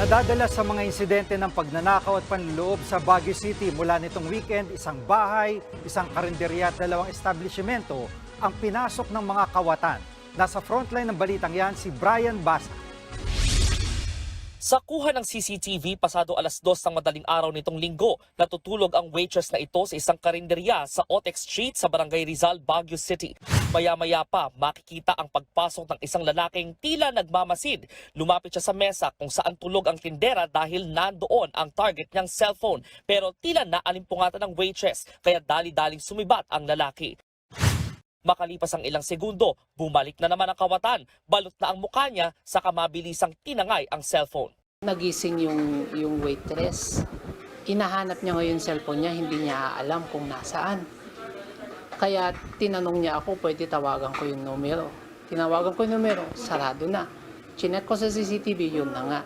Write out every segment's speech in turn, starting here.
Nadadala sa mga insidente ng pagnanakaw at panluloob sa Baguio City mula nitong weekend, isang bahay, isang karinderya at dalawang establishmento ang pinasok ng mga kawatan. Nasa frontline ng balitang yan si Brian Basa. Sa kuha ng CCTV, pasado alas 2 ng madaling araw nitong linggo, natutulog ang waitress na ito sa isang karinderya sa Otex Street sa Barangay Rizal, Baguio City. Maya-maya pa, makikita ang pagpasok ng isang lalaking tila nagmamasid. Lumapit siya sa mesa kung saan tulog ang tindera dahil nandoon ang target niyang cellphone. Pero tila naalimpungatan ng waitress, kaya dali-daling sumibat ang lalaki. Makalipas ang ilang segundo, bumalik na naman ang kawatan. Balot na ang mukha niya sa kamabilisang tinangay ang cellphone. Nagising yung waitress. Hinahanap niya ngayon yung cellphone niya, hindi niya alam kung nasaan. Kaya tinanong niya ako, pwede tawagan ko yung numero. Tinawagan ko yung numero, sarado na. Chinek ko sa CCTV, yun na nga.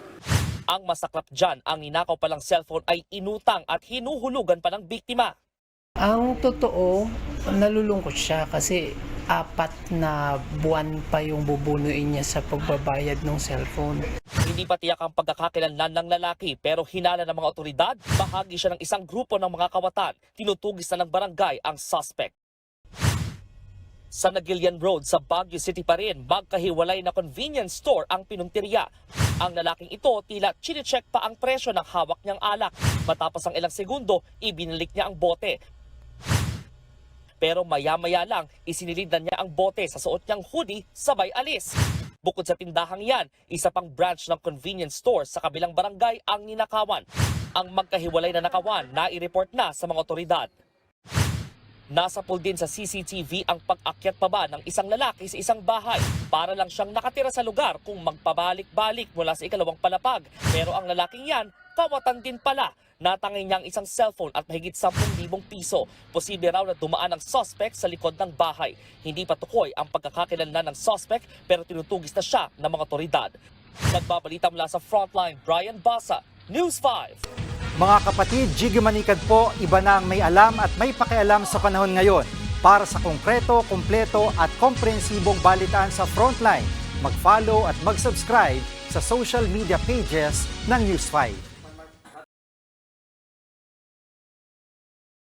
Ang masaklap dyan, ang ninakaw palang cellphone ay inutang at hinuhulugan pa ng biktima. Ang totoo, nalulungkot siya kasi 4 na buwan pa yung bubunuin niya sa pagbabayad ng cellphone. Hindi pa tiyak ang pagkakakilanlan ng lalaki pero hinala ng mga otoridad, bahagi siya ng isang grupo ng mga kawatan. Tinutugis na ng barangay ang suspect. Sa Nagilian Road sa Baguio City pa rin, magkahiwalay na convenience store ang pinuntirya. Ang lalaking ito tila chine-check pa ang presyo ng hawak niyang alak. Matapos ang ilang segundo, ibinalik niya ang bote. Pero maya-maya lang, isinilidan niya ang bote sa suot niyang hoodie sabay alis. Bukod sa tindahang yan, isa pang branch ng convenience store sa kabilang barangay ang ninakawan. Ang magkahiwalay na nakawan, nai-report na sa mga otoridad. Nasapul din sa CCTV ang pag-akyat pa ba ng isang lalaki sa isang bahay. Para lang siyang nakatira sa lugar kung magpabalik-balik mula sa ikalawang palapag. Pero ang lalaking yan, kawatan din pala. Natangay niya ang isang cellphone at mahigit 10,000 piso. Posible raw na dumaan ang suspect sa likod ng bahay. Hindi pa tukoy ang pagkakakilanlan ng suspect pero tinutugis na siya ng mga otoridad. Nagbabalita mula sa Frontline, Brian Basa, News 5. Mga kapatid, Jiggy Manikad po, iba na ang may alam at may pakialam sa panahon ngayon. Para sa konkreto, kumpleto at komprehensibong balitaan sa Frontline, mag-follow at mag-subscribe sa social media pages ng News 5.